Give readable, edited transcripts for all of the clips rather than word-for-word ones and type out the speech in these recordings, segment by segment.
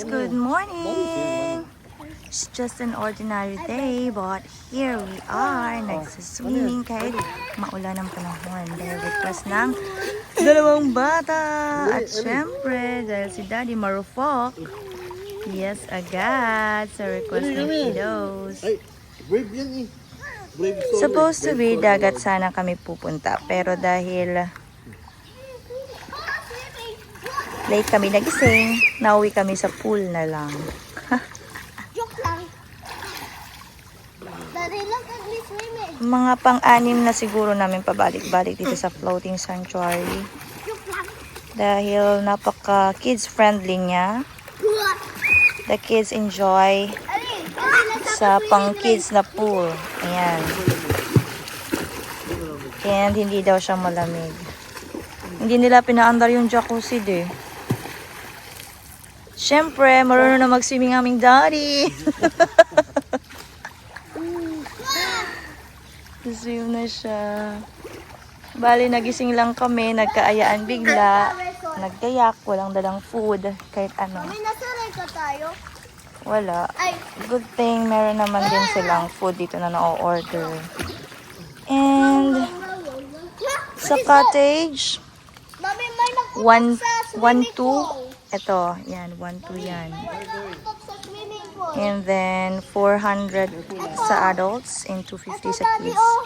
good morning! It's just an ordinary day, but here we are, nagsiswimming kahit maulan ang panahon dahil request ng dalawang bata. At syempre, dahil si Daddy marufok, yes agad sa request ng kiddos. Supposed to be dagat sana kami pupunta, pero dahil late kami nagising, nauwi kami sa pool na lang. Joke lang. Daddy, look at me swimming. Mga pang-anim na siguro namin pabalik-balik dito sa floating sanctuary. Joke lang. Dahil napaka kids friendly niya. The kids enjoy sa pang kids na pool. Ayan. And hindi daw siya malamig. Hindi nila pinaandar yung jacuzzi eh. Siyempre, marunong na mag-swimming aming daddy. Swim na siya. Bali, nagising lang kami, nagkaayaan bigla. Nagkayak, walang dalang food, kahit ano. Mami, nasanay ka tayo? Wala. Ay, Good thing, meron naman din silang food dito na na-order. And, sa cottage, Mami, may nagputok 1, sa swimming 2, pool. ito, yan, 1, 2 yan. May nagputok sa swimming pool. And then, 400 sa adults and 250 sa Daddy, kids. oh.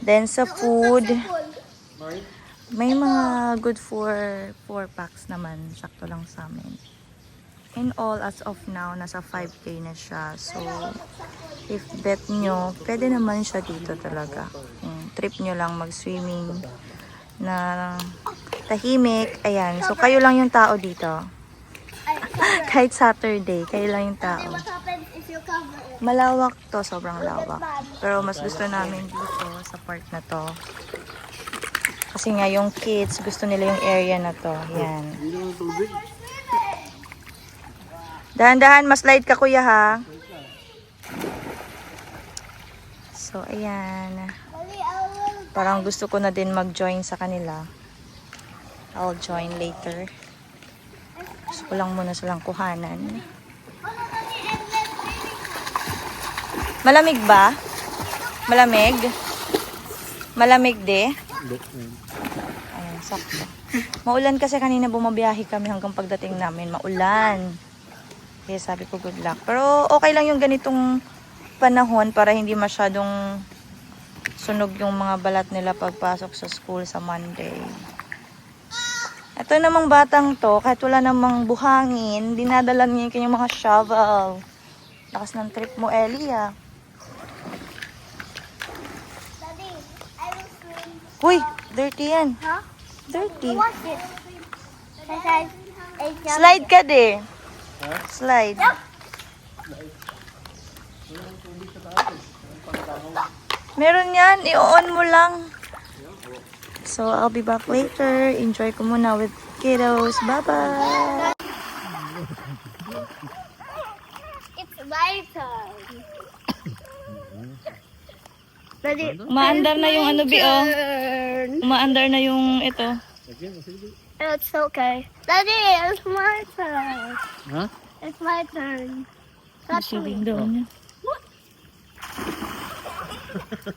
Then, sa food, Pool. may mga good for 4 packs naman. Sakto lang sa amin. In all, as of now, nasa 5K na siya. So, if bet nyo, pwede naman siya dito talaga. Kung trip nyo lang mag-swimming na tahimik. Ayan. So, kayo lang yung tao dito. Ay, cover. Kahit Saturday, kayo lang yung tao. What happens if you cover it? Malawak to, sobrang lawak. Pero mas gusto namin dito sa part na to. Kasi nga yung kids, gusto nila yung area na to. Yan. Dahan-dahan, mas light ka kuya ha. So, ayan. Daddy, I will... Parang gusto ko na din mag-join sa kanila. I'll join later. Gusto ko lang muna silang kuhanan. Ano, Daddy, endless swimming. Malamig ba? Malamig? Malamig de? Ayan, sakto. Maulan kasi kanina bumabiyahe kami hanggang pagdating namin. Maulan. Kaya sabi ko good luck. Pero okay lang yung ganitong panahon para hindi masyadong sunog yung mga balat nila pagpasok sa school sa Monday. Ito namang batang to, kahit wala namang buhangin, dinadala niya yung kanyang mga shovel. Lakas ng trip mo, Ellie ah. Daddy, I will swim. Uy, dirty yan. Huh? Dirty. Watch it. Because I jump. Slide ka de. Slide. Meron yan, i-on mo lang. So, I'll be back later. Enjoy ko muna with kiddos. Bye-bye! It's my turn. Daddy, Umaandar na yung ano, Bi, oh. turn. Umaandar na yung ito. It's okay. Daddy, it's my turn. Huh? It's my turn. That's me. daw niya.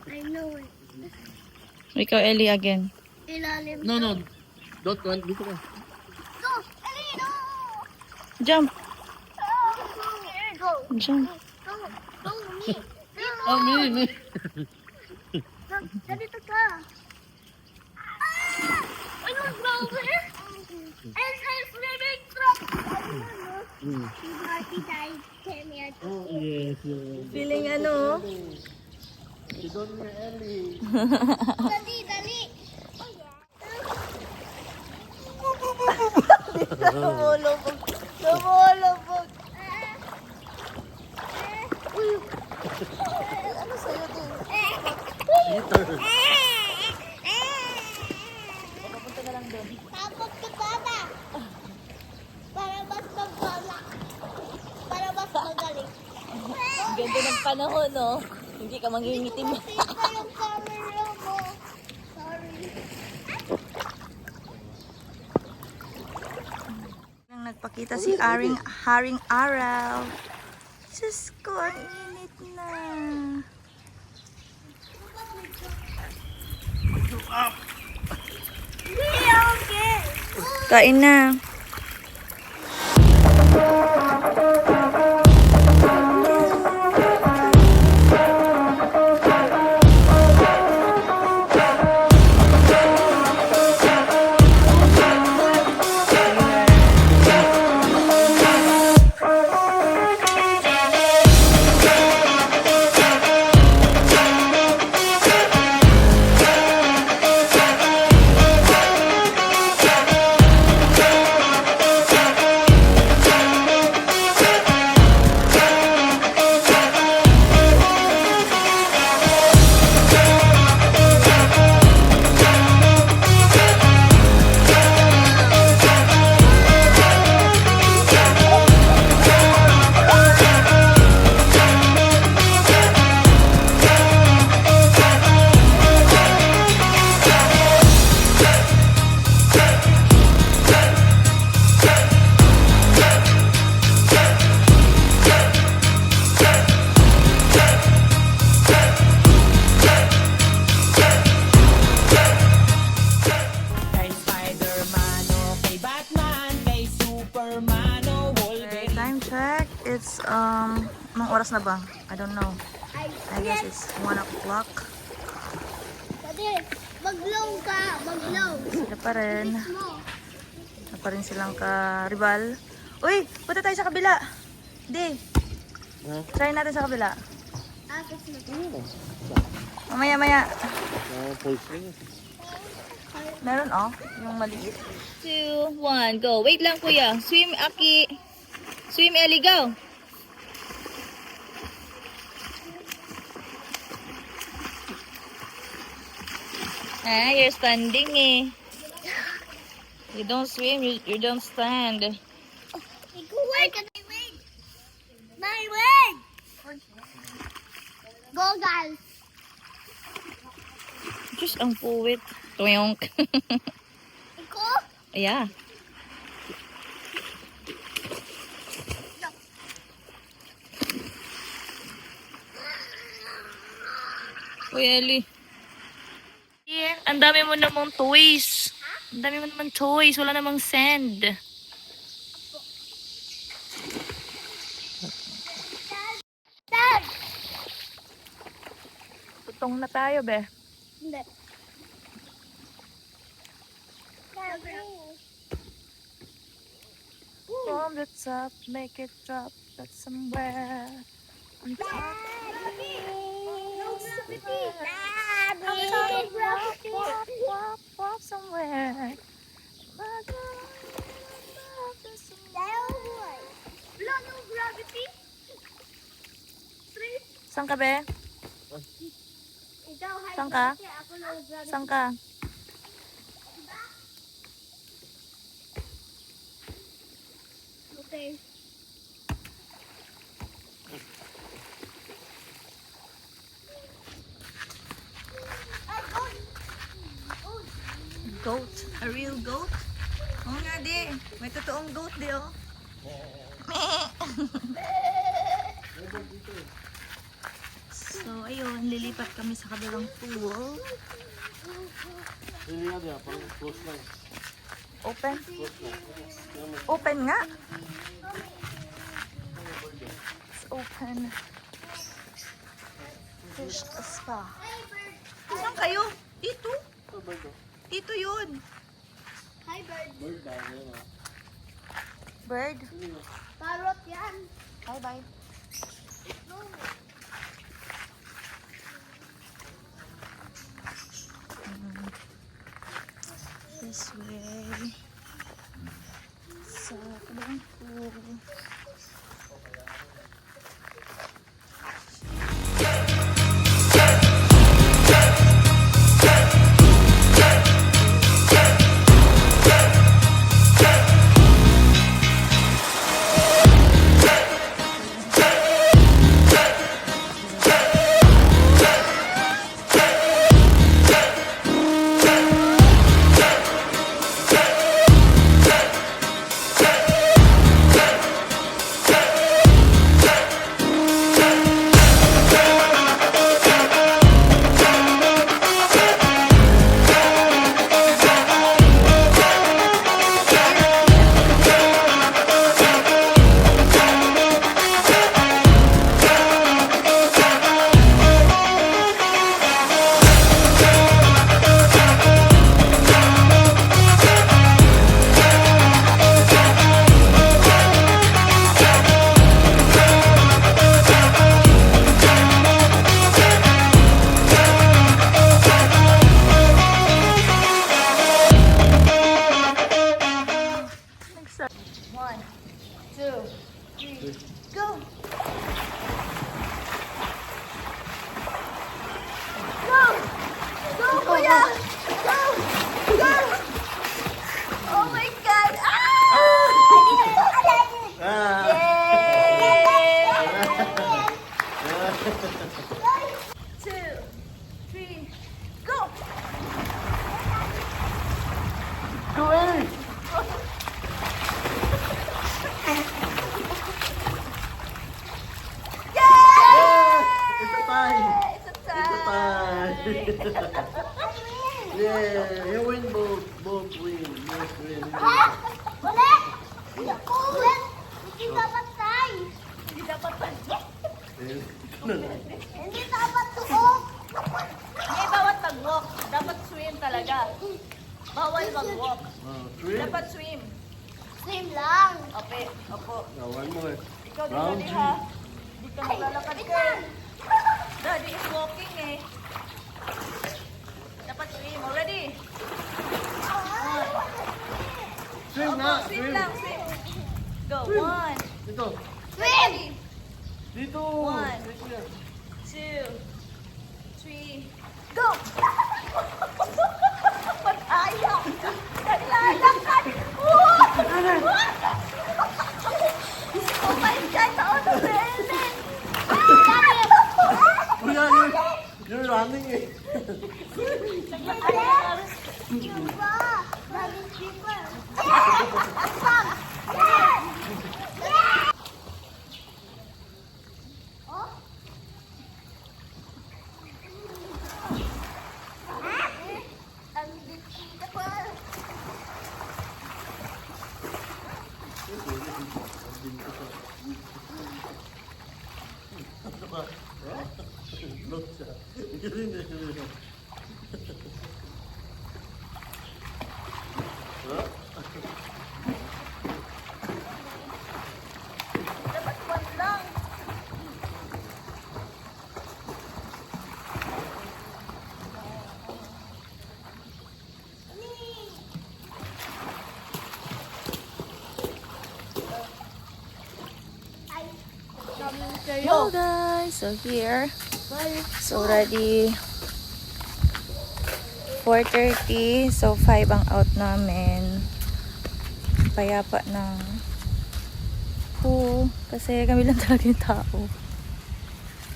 I know it. Ikaw, Ellie, again. Ilalim. No, no. Don't go. Dito ka. Go! Ali, no! Jump! Here, go. Jump! Go. Go, me. Go. Oh, me. Go. Dito ka. I don't know where. And I'm swimming from. Marty died. Came here. Yes, yes. Feeling ano? You don't hear Ellie. Dali, dali. Lumulubog. Lumulubog. Ano sa'yo din? Papunta na lang doon. Tapos ka bata. Para mas magpalak. Para mas magaling. Ganda ng panahon, no? Hindi ka mangingitim. Tingnan pa yung camera mo. Sorry. Nang Nagpakita si Haring Araw. Diyos ko, ang init na. Kain na. Kay Spider-Man o kay Batman, kay Superman o Wolverine. Time check. It's, anong oras na ba? I don't know. I guess it's 1 o'clock. Dali, maglaw ka, maglaw. Sila pa rin. Mo. Sila pa rin silang ka-rival. Uy! Punta tayo sa kabila. Di. Try natin sa kabila. Akit na. Mamaya-maya. Pulse ring. Meron oh. Yung maliit. 2, 1, go. Wait lang kuya. Swim, Aki. Swim, Ellie, go. Ah, you're standing eh. You don't swim, you don't stand. Ikuway ka. My way. Go, guys. Diyos, ang puwit. Tuyong. Iko. Yeah. Uy, Ellie. Yeah, ang dami mo namang toys. Ang dami mo namang toys. Wala namang sand. Dad. Tutong na tayo, be. Hindi. From the top, make it drop. That's somewhere. On top. No gravity. On top, wop, wop, wop, wop, somewhere. Wala no gravity. Three. Saan ka, be? Ikaw, high Saan ka? gravity. Ako no gravity. Saan ka? Okay. Goat. A real goat? Oo nga di. May totoong goat di oh. So ayun, lilipat kami sa kabilang pool. Hindi nga diya, parang close lang. Open? Open nga? It's open. Fish spa. Saan kayo? Dito? Dito yun. Hi, bird. Bird daw, yun ah. Bird. Parrot yan. Bye bye. No. This way. Sa kabilang pool. 2, 3, go! Go! Go, kuya! Go! Go! Oh my God! Ah! Yay! 2, 3, go! Go, Ellie! It's a tie! It's a It's a tie! Yeah, you win both win. Yes, win. Ulit! Ulit! Hindi dapat tayo. Hindi dapat pa. Hindi dapat tuok. Eh, bawat mag-walk. Dapat swim talaga. Bawal mag-walk. Three. Dapat swim. Swim lang. Ope, opo. Now, one more. Ikaw din, Round Daddy, ha? Dito maglalakad ka. Daddy is walking eh. Dapat swim. Already? Swim Opo, na! swim Swim! lang, swim. Go. 1, Dito! Swim! Dito! One. Swim yan. 2, 3, go! Mataya! Naglalakad! Oh my God! Nauna si Ellen! Kuya, you're running eh. Diba? Daming people. Asam! Yes! Yes! Oh? Ang dikita pa. Look siya. Galing na siya. Dapat one lang. Hello guys, so here it's already 4:30, so 5 ang out namin. Payapa ng pool kasi kami lang talaga yung tao.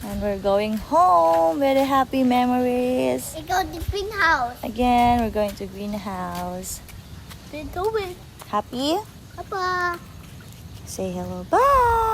And we're going home. Very happy memories. Ikaw di greenhouse. Again, we're going to greenhouse. Then go with Happy? Papa. Say hello. Bye!